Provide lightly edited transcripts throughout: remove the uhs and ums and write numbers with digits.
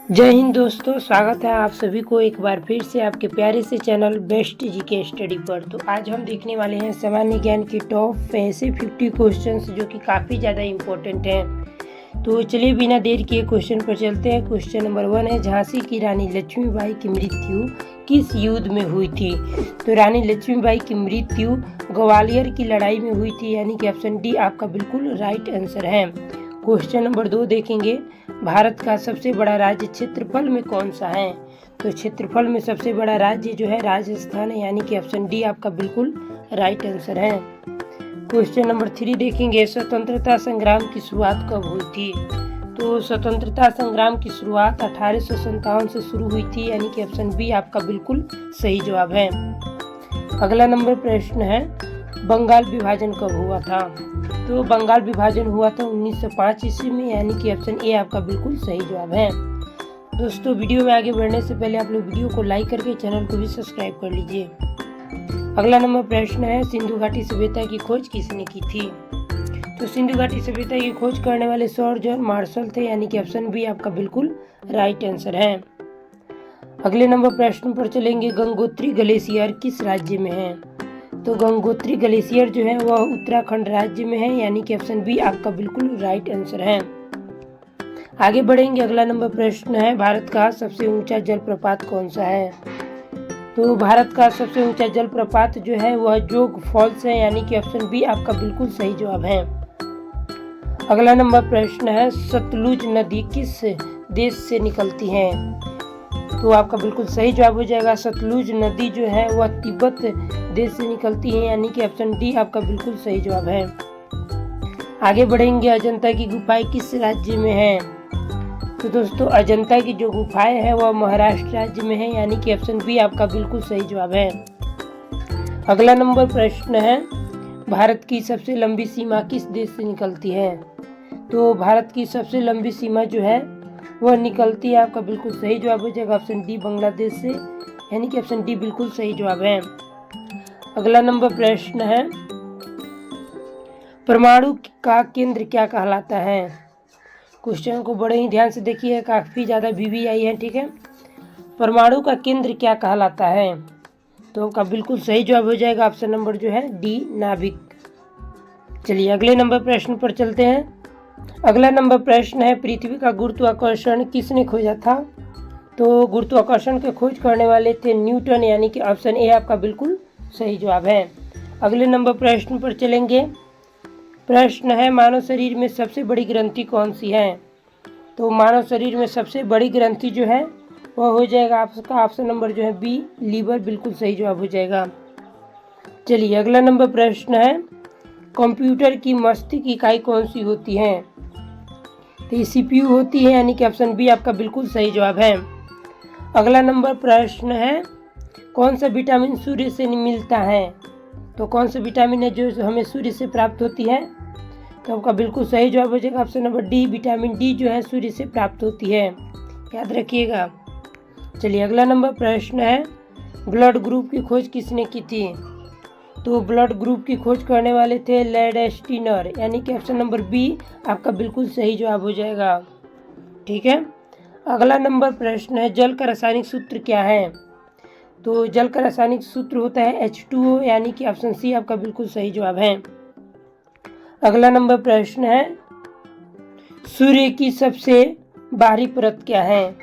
जय हिंद दोस्तों, स्वागत है आप सभी को एक बार फिर से आपके प्यारे से चैनल बेस्ट जीके स्टडी पर। तो आज हम देखने वाले हैं सामान्य ज्ञान के टॉप ऐसे 50 क्वेश्चंस जो कि काफ़ी ज़्यादा इम्पोर्टेंट हैं। तो चलिए बिना देर किए क्वेश्चन पर चलते हैं। क्वेश्चन नंबर 1 है, झांसी की रानी लक्ष्मीबाई की मृत्यु किस युद्ध में हुई थी? तो रानी लक्ष्मीबाई की मृत्यु ग्वालियर की लड़ाई में हुई थी, यानी कि ऑप्शन डी आपका बिल्कुल राइट आंसर है। क्वेश्चन नंबर 2 देखेंगे, भारत का सबसे बड़ा राज्य क्षेत्रफल में कौन सा है? तो क्षेत्रफल में सबसे बड़ा राज्य जो है राजस्थान है, यानी कि ऑप्शन डी आपका बिल्कुल राइट आंसर है। क्वेश्चन नंबर 3 देखेंगे, स्वतंत्रता संग्राम की शुरुआत कब हुई थी? तो स्वतंत्रता संग्राम की शुरुआत 1857 से शुरू हुई थी, यानी कि ऑप्शन बी आपका बिल्कुल सही जवाब है। अगला नंबर प्रश्न है, बंगाल विभाजन कब हुआ था? तो बंगाल विभाजन हुआ था 1905 ईस्वी में, यानी कि ऑप्शन ए आपका बिल्कुल सही जवाब है। दोस्तों, वीडियो में आगे बढ़ने से पहले आप लोग वीडियो को लाइक करके चैनल को भी सब्सक्राइब कर लीजिए। अगला नंबर प्रश्न है, सिंधु घाटी सभ्यता की खोज किसने की थी? तो सिंधु घाटी सभ्यता की खोज करने वाले सर जॉन मार्शल थे, यानी कि ऑप्शन बी आपका बिल्कुल राइट आंसर है। अगले नंबर प्रश्न पर चलेंगे, गंगोत्री ग्लेशियर किस राज्य में है? तो गंगोत्री ग्लेशियर जो है वह उत्तराखंड राज्य में है, यानी कि ऑप्शन बी आपका बिल्कुल राइट आंसर है। आगे बढ़ेंगे। अगला नंबर प्रश्न है, भारत का सबसे ऊंचा जलप्रपात कौन सा है? तो भारत का सबसे ऊंचा जलप्रपात जो है वह जोग फॉल्स है, यानी कि ऑप्शन बी आपका बिल्कुल सही जवाब है। अगला नंबर प्रश्न है, सतलुज नदी किस देश से निकलती है? तो आपका बिल्कुल सही जवाब हो जाएगा, सतलुज नदी जो है वह तिब्बत देश से निकलती है, यानी कि ऑप्शन डी आपका बिल्कुल सही जवाब है। आगे बढ़ेंगे। अजंता की गुफाएं किस राज्य में है? तो दोस्तों, अजंता की जो गुफाएं है वह महाराष्ट्र राज्य में है, यानी कि ऑप्शन बी आपका बिल्कुल सही जवाब है। अगला नंबर प्रश्न है, भारत की सबसे लंबी सीमा किस देश से निकलती है? तो भारत की सबसे लंबी सीमा जो है वह निकलती है, आपका बिल्कुल सही जवाब हो जाएगा ऑप्शन डी बांग्लादेश से, यानी कि ऑप्शन डी बिल्कुल सही जवाब है। अगला नंबर प्रश्न है, परमाणु का केंद्र क्या कहलाता है? क्वेश्चन को बड़े ही ध्यान से देखिए, काफ़ी ज़्यादा VVI है, ठीक है। परमाणु का केंद्र क्या कहलाता है? तो आपका बिल्कुल सही जवाब हो जाएगा ऑप्शन नंबर जो है डी नाभिक। चलिए अगले नंबर प्रश्न पर चलते हैं। अगला नंबर प्रश्न है, पृथ्वी का गुरुत्वाकर्षण किसने खोजा था? तो गुरुत्वाकर्षण के खोज करने वाले थे न्यूटन, यानी कि ऑप्शन ए आपका बिल्कुल सही जवाब है। अगले नंबर प्रश्न पर चलेंगे। प्रश्न है, मानव शरीर में सबसे बड़ी ग्रंथि कौन सी है? तो मानव शरीर में सबसे बड़ी ग्रंथि जो है वह हो जाएगा आपका ऑप्शन नंबर जो है बी लीवर, बिल्कुल सही जवाब हो जाएगा। चलिए अगला नंबर प्रश्न है, कंप्यूटर की मस्तिष्क इकाई कौन सी होती है? तो ये CPU होती है, यानी कि ऑप्शन बी आपका बिल्कुल सही जवाब है। अगला नंबर प्रश्न है, कौन सा विटामिन सूर्य से मिलता है? तो कौन सा विटामिन है जो हमें सूर्य से प्राप्त होती है? तो आपका बिल्कुल सही जवाब हो जाएगा option number D, vitamin D जो है सूर्य से प्राप्त होती है, याद रखिएगा। चलिए अगला नंबर प्रश्न है, ब्लड ग्रुप की खोज किसने की थी? तो ब्लड ग्रुप की खोज करने वाले थे लैंडस्टीनर, यानी कि ऑप्शन नंबर बी आपका बिल्कुल सही जवाब हो जाएगा, ठीक है। अगला नंबर प्रश्न है, जल का रासायनिक सूत्र क्या है? तो जल का रासायनिक सूत्र होता है H2O, यानी कि ऑप्शन सी आपका बिल्कुल सही जवाब है। अगला नंबर प्रश्न है, सूर्य की सबसे बाहरी परत क्या है?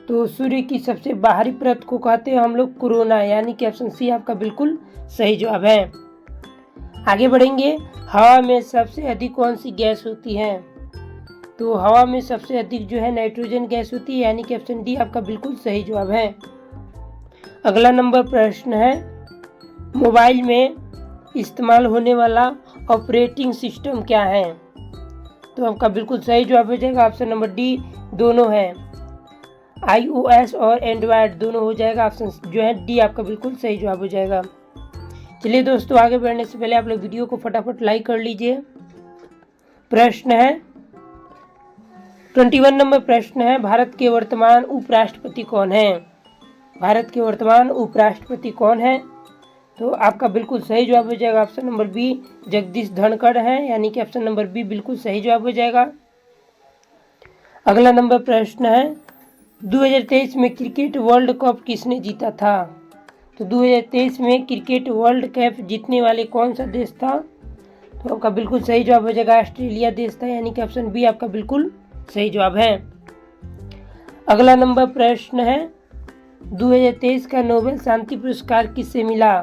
तो सूर्य की सबसे बाहरी परत को कहते हैं हम लोग कोरोना, यानी कि ऑप्शन सी आपका बिल्कुल सही जवाब है। आगे बढ़ेंगे। हवा में सबसे अधिक कौन सी गैस होती है? तो हवा में सबसे अधिक जो है नाइट्रोजन गैस होती है, यानी कि ऑप्शन डी आपका बिल्कुल सही जवाब है। अगला नंबर प्रश्न है, मोबाइल में इस्तेमाल होने वाला ऑपरेटिंग सिस्टम क्या है? तो आपका बिल्कुल सही जवाब हो जाएगा ऑप्शन नंबर डी, दोनों है, iOS और एंड्रॉयड दोनों हो जाएगा, ऑप्शन जो है डी आपका बिल्कुल सही जवाब हो जाएगा। चलिए दोस्तों, आगे बढ़ने से पहले आप लोग वीडियो को फटाफट लाइक कर लीजिए। प्रश्न है 21 नंबर प्रश्न है, भारत के वर्तमान उपराष्ट्रपति कौन है? भारत के वर्तमान उपराष्ट्रपति कौन है? तो आपका बिल्कुल सही जवाब हो जाएगा option number B, Jagdish Dhankhar है, यानी कि ऑप्शन नंबर बी बिल्कुल सही जवाब हो जाएगा। अगला नंबर प्रश्न है, 2023 में क्रिकेट वर्ल्ड कप किसने जीता था? तो 2023 में क्रिकेट वर्ल्ड कप जीतने वाले कौन सा देश था? तो आपका बिल्कुल सही जवाब हो जाएगा ऑस्ट्रेलिया देश था, यानी कि ऑप्शन बी आपका बिल्कुल सही जवाब है। अगला नंबर प्रश्न है 2023 का नोबेल शांति पुरस्कार किससे मिला?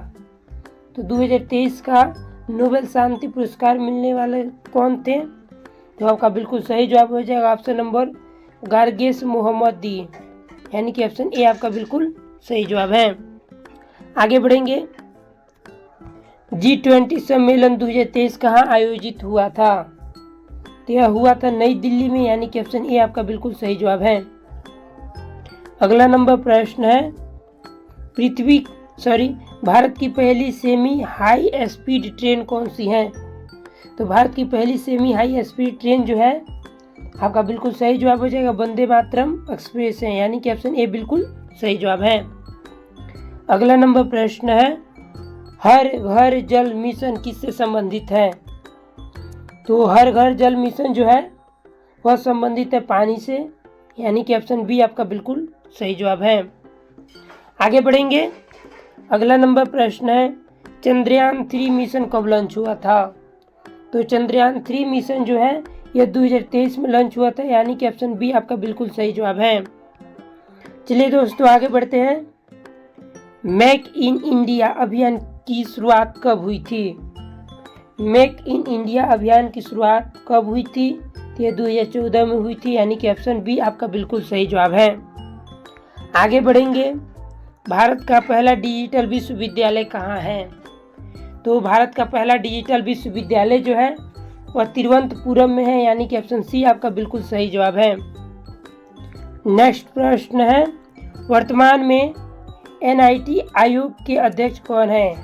तो 2023 का नोबेल शांति पुरस्कार मिलने वाले कौन थे? तो आपका बिल्कुल सही जवाब हो जाएगा ऑप्शन नंबर गार्गेस मोहम्मदी, यानी कि ऑप्शन ए आपका बिल्कुल सही जवाब है। आगे बढ़ेंगे। G20 सम्मेलन 2023 कहाँ आयोजित हुआ था? तो यह हुआ था नई दिल्ली में, यानी कि ऑप्शन ए आपका बिल्कुल सही जवाब है। अगला नंबर प्रश्न है भारत की पहली सेमी हाई स्पीड ट्रेन कौन सी है? तो भारत की पहली सेमी हाई स्पीड ट्रेन जो है आपका बिल्कुल सही जवाब हो जाएगा वंदे मातरम एक्सप्रेस है, यानी कि ऑप्शन ए बिल्कुल सही जवाब है। अगला नंबर प्रश्न है हर घर जल मिशन किससे संबंधित है? तो हर घर जल मिशन जो है वह संबंधित है पानी से, यानी कि ऑप्शन बी आपका बिल्कुल सही जवाब है। आगे बढ़ेंगे। अगला नंबर प्रश्न है चंद्रयान 3 मिशन कब लॉन्च हुआ था? तो चंद्रयान 3 मिशन जो है यह 2023 में लॉन्च हुआ था, यानी कि ऑप्शन बी आपका बिल्कुल सही जवाब है। चलिए दोस्तों आगे बढ़ते हैं। मेक इन इंडिया अभियान की शुरुआत कब हुई थी? मेक इन इंडिया अभियान की शुरुआत कब हुई थी? तो यह 2014 में हुई थी, यानी कि ऑप्शन बी आपका बिल्कुल सही जवाब है। आगे बढ़ेंगे। भारत का पहला डिजिटल विश्वविद्यालय कहाँ है? तो भारत का पहला डिजिटल विश्वविद्यालय जो है वह तिरुवनंतपुरम में है, यानी कि ऑप्शन सी आपका बिल्कुल सही जवाब है। नेक्स्ट प्रश्न है वर्तमान में NIT आयोग के अध्यक्ष कौन है?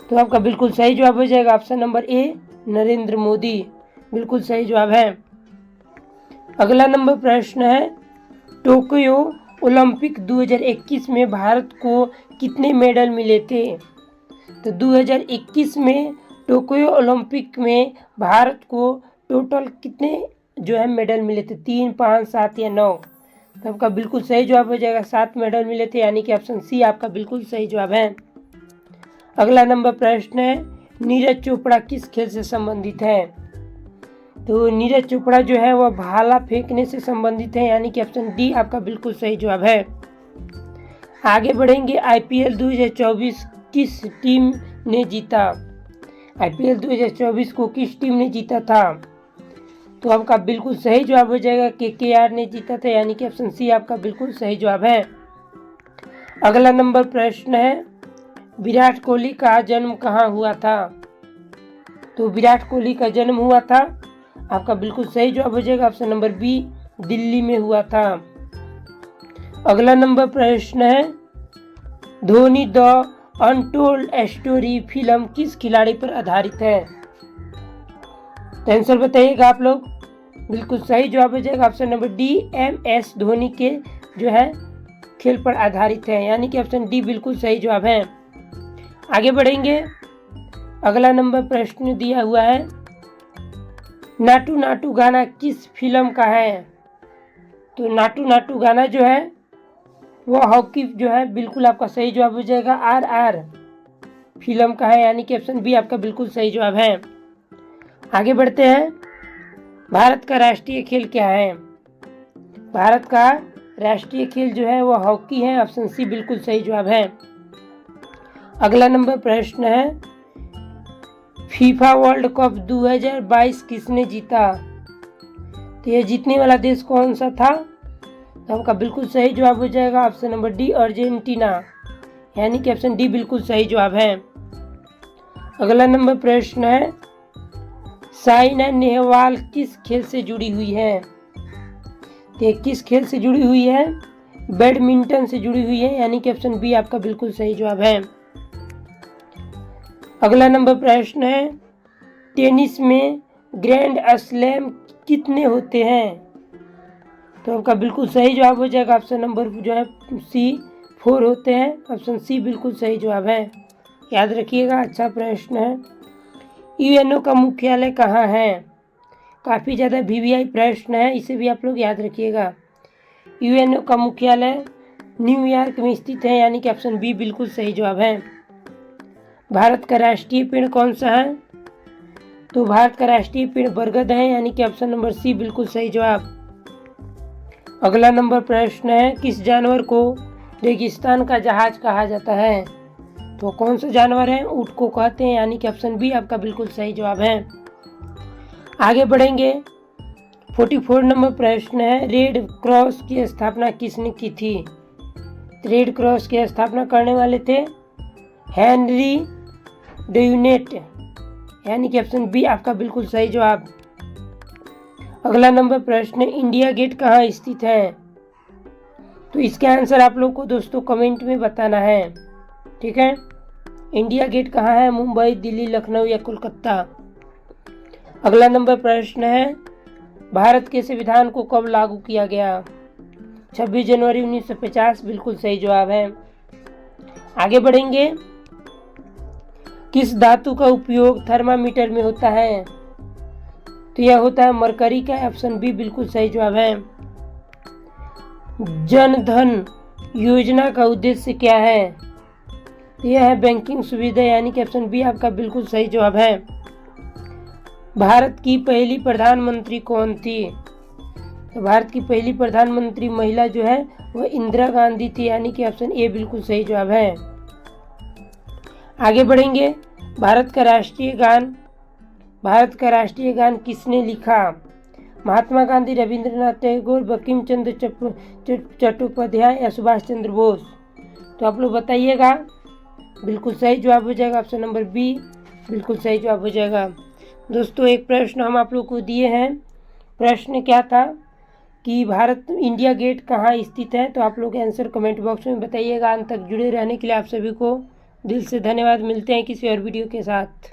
तो आपका बिल्कुल सही जवाब हो जाएगा option number A Narendra Modi, बिल्कुल सही जवाब है। अगला नंबर प्रश्न है टोक्यो ओलंपिक 2021 में भारत को कितने मेडल मिले थे? तो 2021 में टोक्यो ओलंपिक में भारत को टोटल कितने जो है मेडल मिले थे? 3, 5, 7 या 9? तो आपका बिल्कुल सही जवाब हो जाएगा 7 मेडल मिले थे, यानी कि ऑप्शन सी आपका बिल्कुल सही जवाब है। अगला नंबर प्रश्न है नीरज चोपड़ा किस खेल से संबंधित है? तो नीरज चोपड़ा जो है वह भाला फेंकने से संबंधित है, यानी कि ऑप्शन डी आपका बिल्कुल सही जवाब है। आगे बढ़ेंगे। IPL 2024 किस टीम ने जीता? IPL 2024 को किस टीम ने जीता था? तो आपका बिल्कुल सही जवाब हो जाएगा KKR ने जीता था, यानी कि ऑप्शन सी आपका बिल्कुल सही जवाब है। अगला नंबर प्रश्न है विराट कोहली का जन्म कहाँ हुआ था? तो विराट कोहली का जन्म हुआ था आपका बिल्कुल सही जवाब हो जाएगा ऑप्शन नंबर बी दिल्ली में हुआ था। अगला नंबर प्रश्न है Dhoni the untold story film किस खिलाड़ी पर आधारित है? तो आंसर बताइएगा आप लोग। बिल्कुल सही जवाब हो जाएगा option number D MS Dhoni के जो है खेल पर आधारित है, यानी कि ऑप्शन डी बिल्कुल सही जवाब है। आगे बढ़ेंगे। अगला नंबर प्रश्न दिया हुआ है नाटू नाटू गाना किस फिल्म का है? तो नाटू नाटू गाना जो है वह हॉकी जो है बिल्कुल आपका सही जवाब हो जाएगा RR फिल्म का है, यानी कि ऑप्शन बी आपका बिल्कुल सही जवाब है। आगे बढ़ते हैं। भारत का राष्ट्रीय खेल क्या है? भारत का राष्ट्रीय खेल जो है वह हॉकी है, ऑप्शन सी बिल्कुल सही जवाब है। अगला नंबर प्रश्न है फीफा वर्ल्ड कप 2022 किसने जीता? तो यह जीतने वाला देश कौन सा था? तो आपका बिल्कुल सही जवाब हो जाएगा ऑप्शन नंबर डी अर्जेंटीना, यानी कि ऑप्शन डी बिल्कुल सही जवाब है। अगला नंबर प्रश्न है साइना नेहवाल किस खेल से जुड़ी हुई है? तो किस खेल से जुड़ी हुई है? बैडमिंटन से जुड़ी हुई है, यानी कि ऑप्शन बी आपका बिल्कुल सही जवाब है। अगला नंबर प्रश्न है टेनिस में ग्रैंड स्लैम कितने होते हैं? तो आपका बिल्कुल सही जवाब हो जाएगा ऑप्शन नंबर जो है C4 होते हैं, ऑप्शन सी बिल्कुल सही जवाब है। याद रखिएगा, अच्छा प्रश्न है। UNO का मुख्यालय कहाँ है? काफ़ी ज़्यादा VVI प्रश्न है, इसे भी आप लोग याद रखिएगा। यूएनओ का मुख्यालय न्यूयॉर्क में स्थित है, यानी कि ऑप्शन बी बिल्कुल सही जवाब है। भारत का राष्ट्रीय पेड़ कौन सा है? तो भारत का राष्ट्रीय पेड़ बरगद है, यानी कि ऑप्शन नंबर सी बिल्कुल सही जवाब। अगला नंबर प्रश्न है, किस जानवर को रेगिस्तान का जहाज कहा जाता है? तो कौन सा जानवर है? ऊंट को कहते हैं, यानी कि ऑप्शन बी आपका बिल्कुल सही जवाब है। आगे बढ़ेंगे। 44 नंबर प्रश्न है, रेड क्रॉस की स्थापना किसने की थी? रेड क्रॉस की स्थापना करने वाले थे हेनरी ड्यूनेट, यानी कि ऑप्शन बी आपका बिल्कुल सही जवाब। अगला नंबर प्रश्न, इंडिया गेट कहाँ स्थित है? तो इसका आंसर आप लोग को दोस्तों कमेंट में बताना है, ठीक है। इंडिया गेट कहाँ है? मुंबई, दिल्ली, लखनऊ या कोलकाता? अगला नंबर प्रश्न है, भारत के संविधान को कब लागू किया गया? 26 जनवरी 1950 बिल्कुल सही जवाब है। आगे बढ़ेंगे। किस धातु का उपयोग थर्मामीटर में होता है? तो यह होता है मरकरी का, ऑप्शन बी बिल्कुल सही जवाब है। जन धन योजना का उद्देश्य क्या है? तो यह है बैंकिंग सुविधा, यानी कि ऑप्शन बी आपका बिल्कुल सही जवाब है। भारत की पहली प्रधानमंत्री कौन थी? तो भारत की पहली प्रधानमंत्री महिला जो है वह इंदिरा गांधी थी, यानी कि ऑप्शन ए बिल्कुल सही जवाब है। आगे बढ़ेंगे। भारत का राष्ट्रीय गान किसने लिखा? महात्मा गांधी, रविंद्रनाथ टैगोर, बंकिम चंद्र चट्टोपाध्याय या सुभाष चंद्र बोस? तो आप लोग बताइएगा। बिल्कुल सही जवाब हो जाएगा ऑप्शन नंबर बी, बिल्कुल सही जवाब हो जाएगा। दोस्तों एक प्रश्न हम आप लोग को दिए हैं। प्रश्न क्या था कि इंडिया गेट कहाँ स्थित है? तो आप लोग आंसर कमेंट बॉक्स में बताइएगा। अंत तक जुड़े रहने के लिए आप सभी को दिल से धन्यवाद। मिलते हैं किसी और वीडियो के साथ।